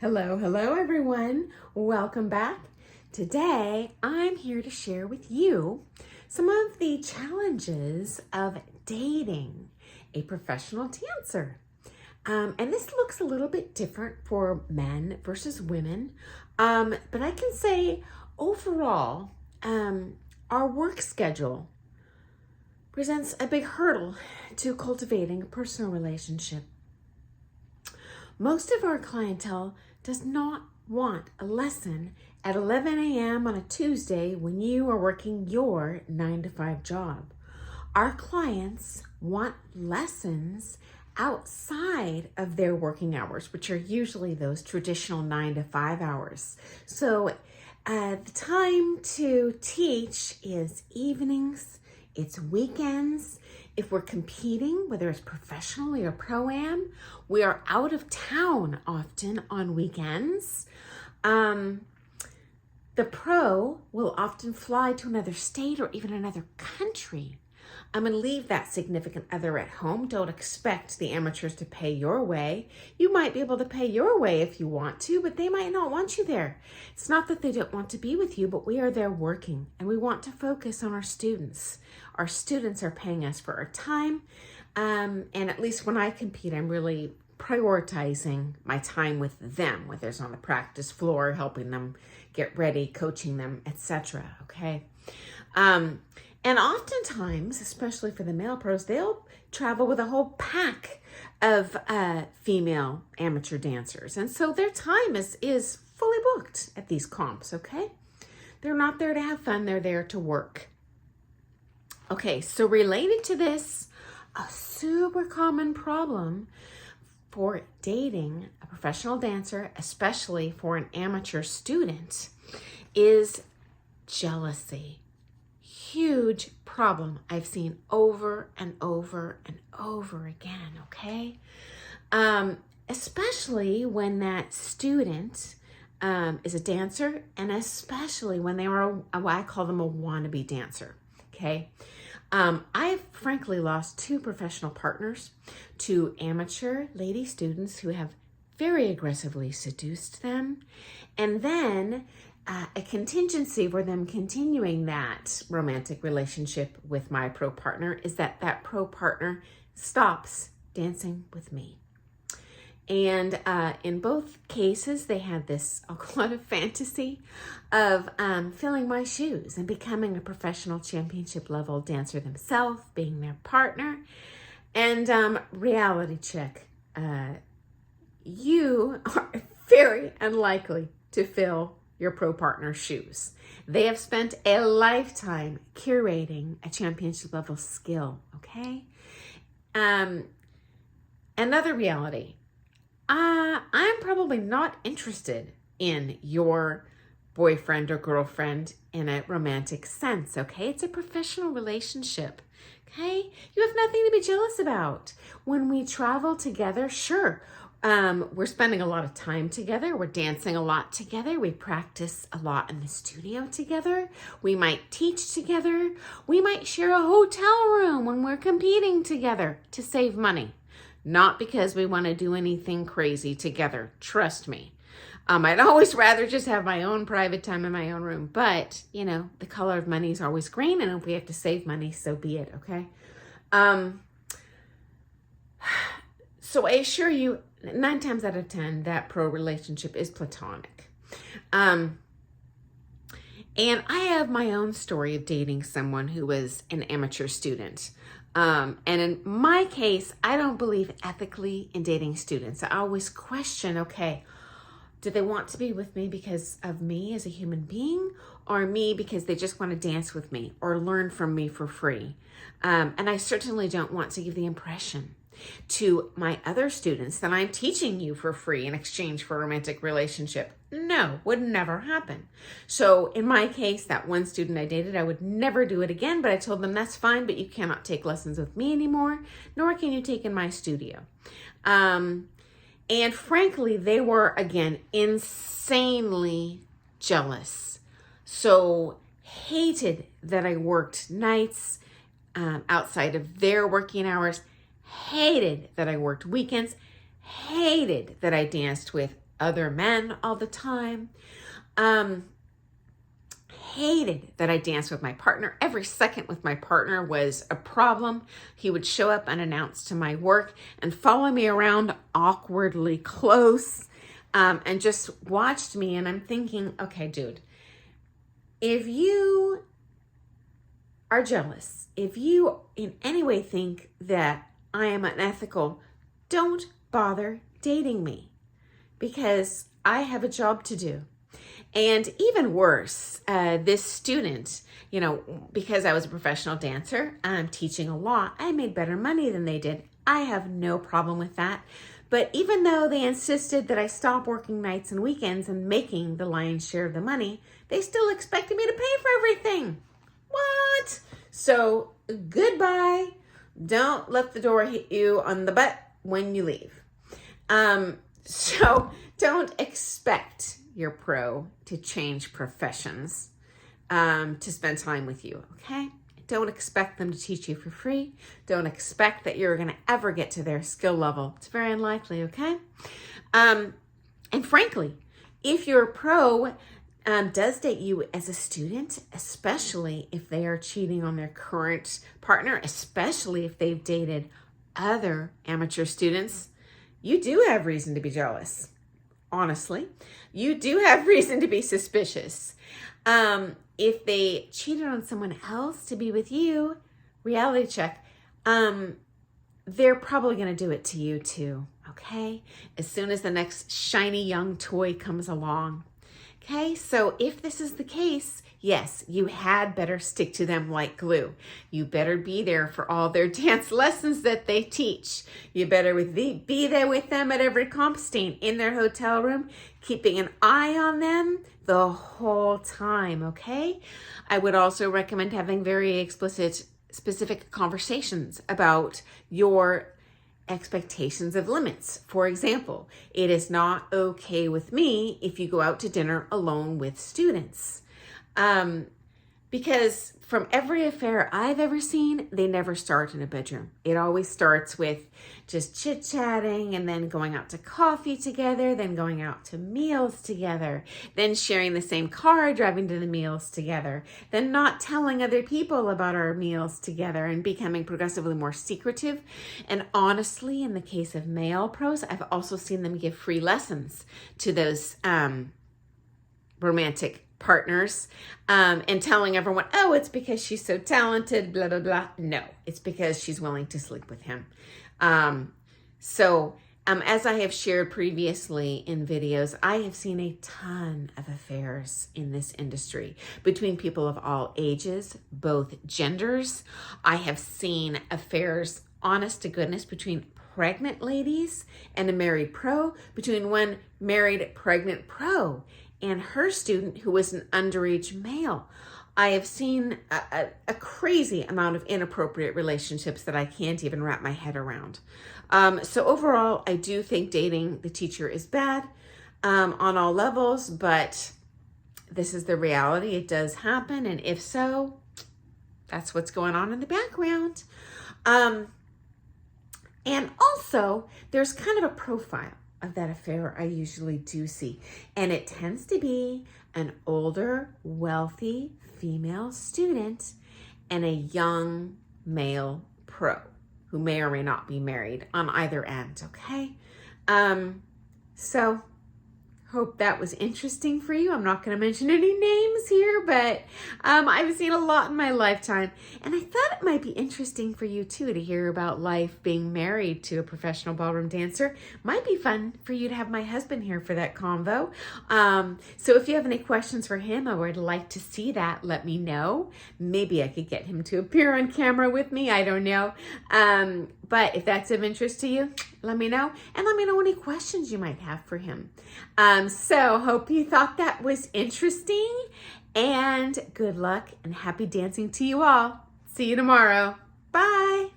Hello everyone. Welcome back. Today, I'm here to share with you some of the challenges of dating a professional dancer. And this looks a little bit different for men versus women. But I can say overall, our work schedule presents a big hurdle to cultivating a personal relationship. Most of our clientele does not want a lesson at 11 a.m. on a Tuesday when you are working your 9-to-5 job. Our clients want lessons outside of their working hours, which are usually those traditional 9-to-5 hours. So the time to teach is evenings, it's weekends. If we're competing, whether it's professionally or pro-am, we are out of town often on weekends. The pro will often fly to another state or even another country and leave that significant other at home. Don't expect the amateurs to pay your way. You might be able to pay your way if you want to, but they might not want you there. It's not that they don't want to be with you, but we are there working and we want to focus on our students. Our students are paying us for our time. And at least when I compete, I'm really prioritizing my time with them, whether it's on the practice floor, helping them get ready, coaching them, etc. Okay. And oftentimes, especially for the male pros, they'll travel with a whole pack of female amateur dancers. And so their time is fully booked at these comps, okay? They're not there to have fun, they're there to work. Okay, so related to this, a super common problem for dating a professional dancer, especially for an amateur student, is jealousy. Huge problem I've seen over and over and over again, okay? Especially when that student is a dancer, and especially when they are, I call them a wannabe dancer, okay? I've frankly lost 2 professional partners to amateur lady students who have very aggressively seduced them, and then a contingency for them continuing that romantic relationship with my pro partner is that pro partner stops dancing with me. And in both cases, they had this, I'll call it a fantasy of filling my shoes and becoming a professional championship level dancer themselves, being their partner. And reality check, you are very unlikely to fill your pro partner's shoes. They have spent a lifetime curating a championship level skill, okay? Another reality, I'm probably not interested in your boyfriend or girlfriend in a romantic sense, okay? It's a professional relationship, okay? You have nothing to be jealous about. When we travel together, sure, we're spending a lot of time together. We're dancing a lot together. We practice a lot in the studio together. We might teach together. We might share a hotel room when we're competing together to save money. Not because we want to do anything crazy together. Trust me. I'd always rather just have my own private time in my own room. But, you know, the color of money is always green. And if we have to save money, so be it, okay? So I assure you, 9 times out of 10, that pro relationship is platonic. And I have my own story of dating someone who was an amateur student. And in my case, I don't believe ethically in dating students. I always question, okay, do they want to be with me because of me as a human being, or me because they just want to dance with me or learn from me for free? And I certainly don't want to give the impression to my other students that I'm teaching you for free in exchange for a romantic relationship. No, would never happen. So in my case, that one student I dated, I would never do it again, but I told them that's fine, but you cannot take lessons with me anymore, nor can you take in my studio. And frankly, they were, again, insanely jealous. So hated that I worked nights outside of their working hours, hated that I worked weekends, hated that I danced with other men all the time. Hated that I danced with my partner. Every second with my partner was a problem. He would show up unannounced to my work and follow me around awkwardly close, and just watched me. And I'm thinking, okay, dude, if you are jealous, if you in any way think that I am unethical, don't bother dating me, because I have a job to do. And even worse, this student, because I was a professional dancer, I'm teaching a lot, I made better money than they did. I have no problem with that. But even though they insisted that I stop working nights and weekends and making the lion's share of the money, they still expected me to pay for everything. What? So goodbye. Don't let the door hit you on the butt when you leave. So don't expect your pro to change professions to spend time with you, okay? Don't expect them to teach you for free. Don't expect that you're going to ever get to their skill level. It's very unlikely, okay? And frankly, if your pro does date you as a student, especially if they are cheating on their current partner, especially if they've dated other amateur students, you do have reason to be jealous. Honestly, you do have reason to be suspicious. If they cheated on someone else to be with you, reality check, they're probably going to do it to you too, okay? As soon as the next shiny young toy comes along. Okay, so if this is the case, yes, you had better stick to them like glue. You better be there for all their dance lessons that they teach. You better be there with them at every comp staying in their hotel room, keeping an eye on them the whole time, okay? I would also recommend having very explicit, specific conversations about your expectations of limits. For example, it is not okay with me if you go out to dinner alone with students. Because from every affair I've ever seen, they never start in a bedroom. It always starts with just chit-chatting and then going out to coffee together, then going out to meals together, then sharing the same car, driving to the meals together, then not telling other people about our meals together and becoming progressively more secretive. And honestly, in the case of male pros, I've also seen them give free lessons to those romantic partners, and telling everyone, oh, it's because she's so talented, blah, blah, blah. No, it's because she's willing to sleep with him. As I have shared previously in videos, I have seen a ton of affairs in this industry between people of all ages, both genders. I have seen affairs, honest to goodness, between pregnant ladies and a married pro, between one married pregnant pro and her student who was an underage male. I have seen a crazy amount of inappropriate relationships that I can't even wrap my head around. So overall, I do think dating the teacher is bad on all levels, but this is the reality. It does happen, and if so, that's what's going on in the background. And also, there's kind of a profile of that affair I usually do see. And it tends to be an older, wealthy female student and a young male pro who may or may not be married on either end, okay? So hope that was interesting for you. I'm not going to mention any names here, but I've seen a lot in my lifetime. And I thought it might be interesting for you too to hear about life being married to a professional ballroom dancer. Might be fun for you to have my husband here for that convo. So if you have any questions for him or would like to see that, let me know. Maybe I could get him to appear on camera with me. I don't know. But if that's of interest to you, let me know. And let me know any questions you might have for him. So hope you thought that was interesting, and good luck and happy dancing to you all. See you tomorrow. Bye.